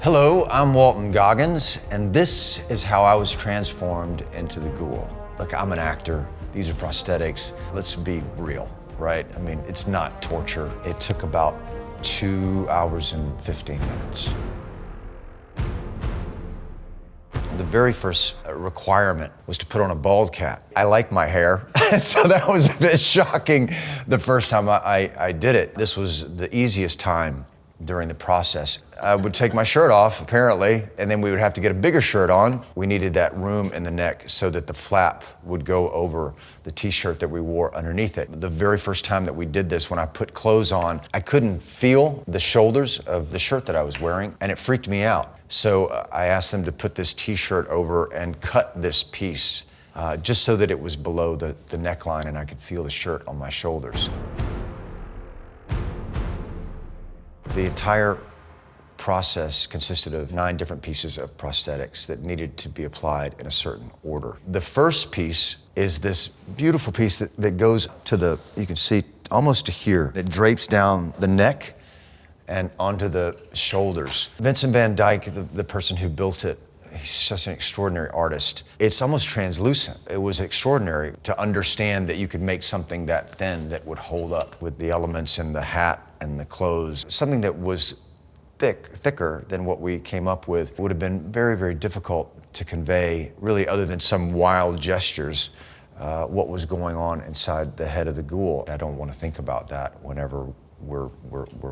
Hello, I'm Walton Goggins, and this is how I was transformed into the Ghoul. Look, I'm an actor. These are prosthetics. Let's be real, right? I mean, it's not torture. It took about 2 hours and 15 minutes. The very first requirement was to put on a bald cap. I like my hair, so that was a bit shocking the first time I did it. This was the easiest time during the process. I would take my shirt off, apparently, and then we would have to get a bigger shirt on. We needed that room in the neck so that the flap would go over the t-shirt that we wore underneath it. The very first time that we did this, when I put clothes on, I couldn't feel the shoulders of the shirt that I was wearing, and it freaked me out. So I asked them to put this t-shirt over and cut this piece just so that it was below the neckline and I could feel the shirt on my shoulders. The entire process consisted of 9 different pieces of prosthetics that needed to be applied in a certain order. The first piece is this beautiful piece that goes to you can see almost to here. It drapes down the neck and onto the shoulders. Vincent van Dyke, the person who built it, he's just an extraordinary artist. It's almost translucent. It was extraordinary to understand that you could make something that thin that would hold up with the elements in the hat and the clothes. Something that was thicker than what we came up with would have been very, very difficult to convey, really, other than some wild gestures, what was going on inside the head of the Ghoul. I don't want to think about that whenever we're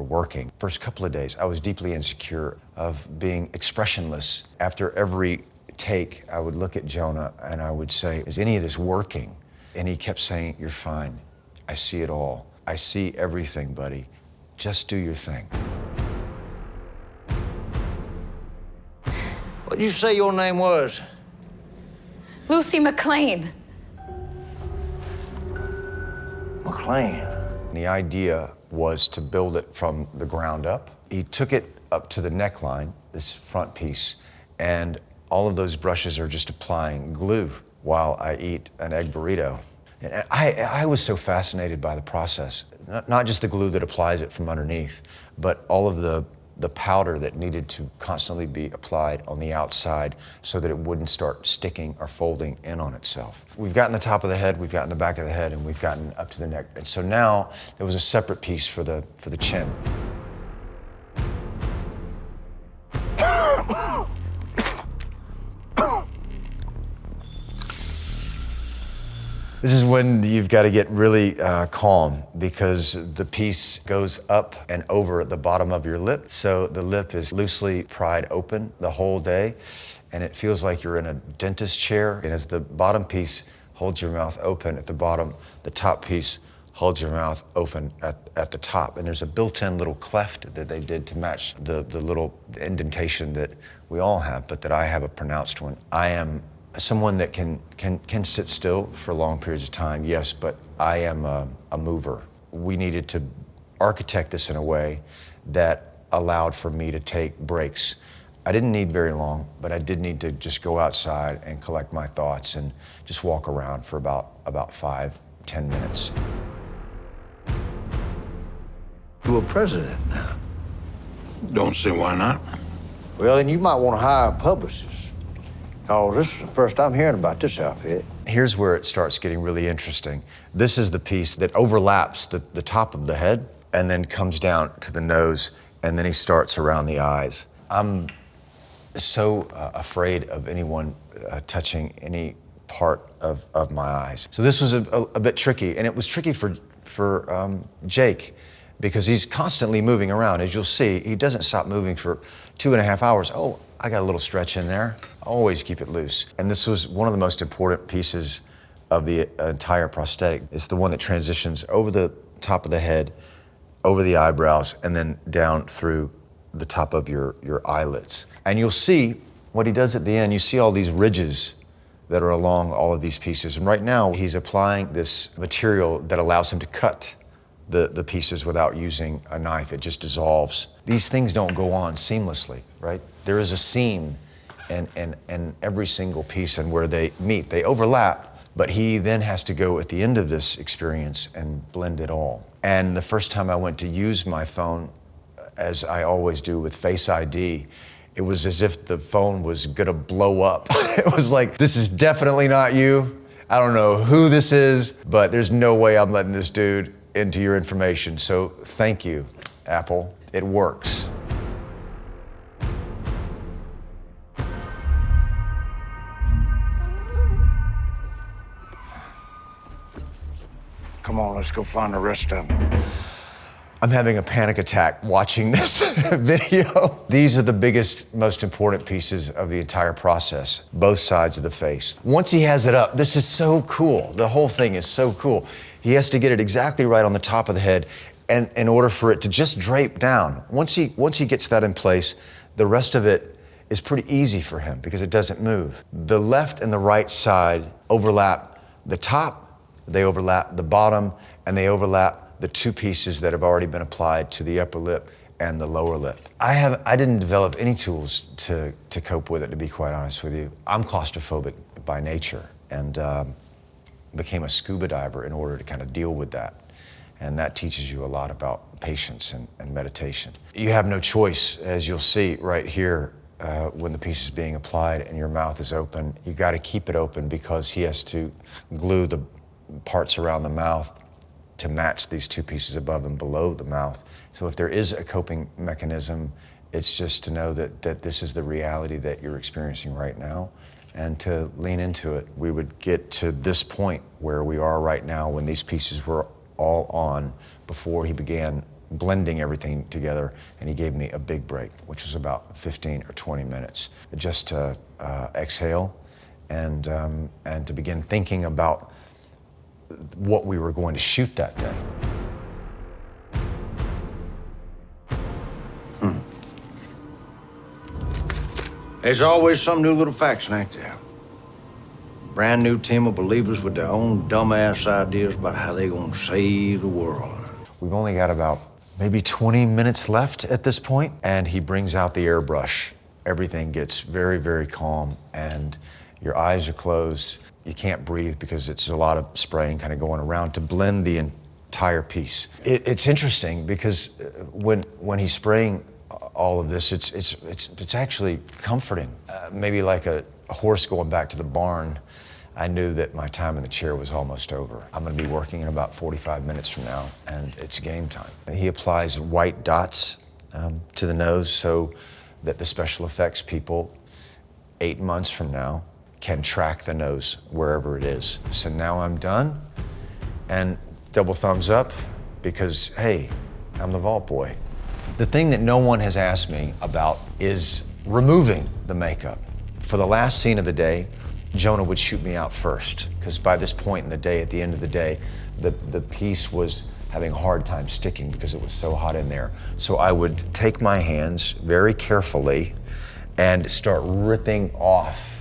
working. First couple of days, I was deeply insecure of being expressionless. After every take, I would look at Jonah and I would say, "Is any of this working?" And he kept saying, "You're fine. I see it all. I see everything, buddy. Just do your thing." What did you say your name was? Lucy McLean. McLean. The idea was to build it from the ground up. He took it up to the neckline, this front piece, and all of those brushes are just applying glue while I eat an egg burrito. And I was so fascinated by the process, not just the glue that applies it from underneath, but all of the powder that needed to constantly be applied on the outside so that it wouldn't start sticking or folding in on itself. We've gotten the top of the head, we've gotten the back of the head, and we've gotten up to the neck. And so now there was a separate piece for the chin. This is when you've got to get really calm, because the piece goes up and over the bottom of your lip. So the lip is loosely pried open the whole day, and it feels like you're in a dentist chair. And as the bottom piece holds your mouth open at the bottom, the top piece holds your mouth open at the top. And there's a built-in little cleft that they did to match the little indentation that we all have, but that I have a pronounced one. I am someone that can sit still for long periods of time, yes, but I am a mover. We needed to architect this in a way that allowed for me to take breaks. I didn't need very long, but I did need to just go outside and collect my thoughts and just walk around for about 5-10 minutes. You're president now. Don't see why not. Well, then you might want to hire a publicist. Oh, this is the first I'm hearing about this outfit. Here's where it starts getting really interesting. This is the piece that overlaps the top of the head and then comes down to the nose, and then he starts around the eyes. I'm so afraid of anyone touching any part of my eyes. So this was a bit tricky, and it was tricky for Jake, because he's constantly moving around. As you'll see, he doesn't stop moving for 2.5 hours. Oh, I got a little stretch in there. Always keep it loose. And this was one of the most important pieces of the entire prosthetic. It's the one that transitions over the top of the head, over the eyebrows, and then down through the top of your eyelids. And you'll see what he does at the end. You see all these ridges that are along all of these pieces. And right now, he's applying this material that allows him to cut the pieces without using a knife. It just dissolves. These things don't go on seamlessly, right? There is a seam in every single piece, and where they meet, they overlap, but he then has to go at the end of this experience and blend it all. And the first time I went to use my phone, as I always do with Face ID, It was as if the phone was gonna blow up. It was like, this is definitely not you. I don't know who this is, but there's no way I'm letting this dude into your information. So thank you, Apple. It works. Come on, let's go find the rest of them. I'm having a panic attack watching this video. These are the biggest, most important pieces of the entire process, both sides of the face. Once he has it up, this is so cool. The whole thing is so cool. He has to get it exactly right on the top of the head, and in order for it to just drape down. Once he gets that in place, the rest of it is pretty easy for him because it doesn't move. The left and the right side overlap the top, they overlap the bottom, and they overlap the two pieces that have already been applied to the upper lip and the lower lip. I didn't develop any tools to cope with it, to be quite honest with you. I'm claustrophobic by nature, and became a scuba diver in order to kind of deal with that. And that teaches you a lot about patience and meditation. You have no choice, as you'll see right here, when the piece is being applied and your mouth is open. You got to keep it open because he has to glue the parts around the mouth to match these two pieces above and below the mouth. So if there is a coping mechanism, it's just to know that this is the reality that you're experiencing right now and to lean into it. We would get to this point where we are right now when these pieces were all on before he began blending everything together, and he gave me a big break, which was about 15 or 20 minutes, just to exhale and to begin thinking about what we were going to shoot that day. There's always some new little faction, ain't there? Brand new team of believers with their own dumbass ideas about how they gonna save the world. We've only got about maybe 20 minutes left at this point, and he brings out the airbrush. Everything gets very, very calm, and your eyes are closed. You can't breathe because it's a lot of spraying kind of going around to blend the entire piece. It's interesting because when he's spraying all of this, it's actually comforting. Maybe like a horse going back to the barn. I knew that my time in the chair was almost over. I'm gonna be working in about 45 minutes from now, and it's game time. He applies white dots to the nose so that the special effects people 8 months from now can track the nose wherever it is. So now I'm done, and double thumbs up because, hey, I'm the Vault Boy. The thing that no one has asked me about is removing the makeup. For the last scene of the day, Jonah would shoot me out first, because by this point in the day, at the end of the day, the piece was having a hard time sticking because it was so hot in there. So I would take my hands very carefully and start ripping off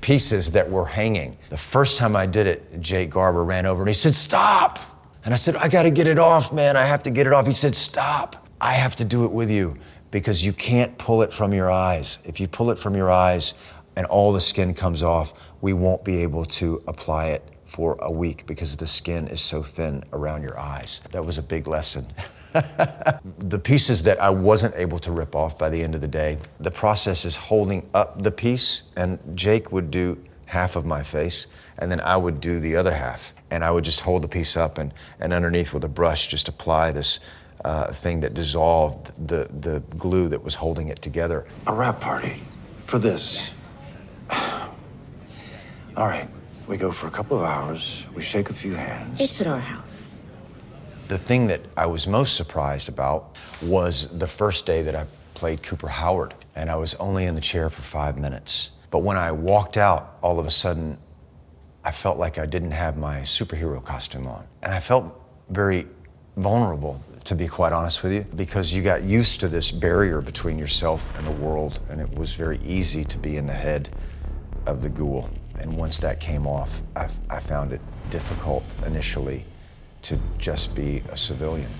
pieces that were hanging. The first time I did it, Jake Garber ran over and he said, "Stop!" And I said, "I gotta get it off, man. I have to get it off." He said, "Stop. I have to do it with you because you can't pull it from your eyes. If you pull it from your eyes and all the skin comes off, we won't be able to apply it for a week because the skin is so thin around your eyes." That was a big lesson. The pieces that I wasn't able to rip off by the end of the day, the process is holding up the piece, and Jake would do half of my face, and then I would do the other half. And I would just hold the piece up and underneath with a brush just apply this thing that dissolved the glue that was holding it together. A wrap party for this. Yes. All right, we go for a couple of hours, we shake a few hands. It's at our house. The thing that I was most surprised about was the first day that I played Cooper Howard, and I was only in the chair for 5 minutes. But when I walked out, all of a sudden, I felt like I didn't have my superhero costume on. And I felt very vulnerable, to be quite honest with you, because you got used to this barrier between yourself and the world, and it was very easy to be in the head of the ghoul. And once that came off, I found it difficult initially to just be a civilian.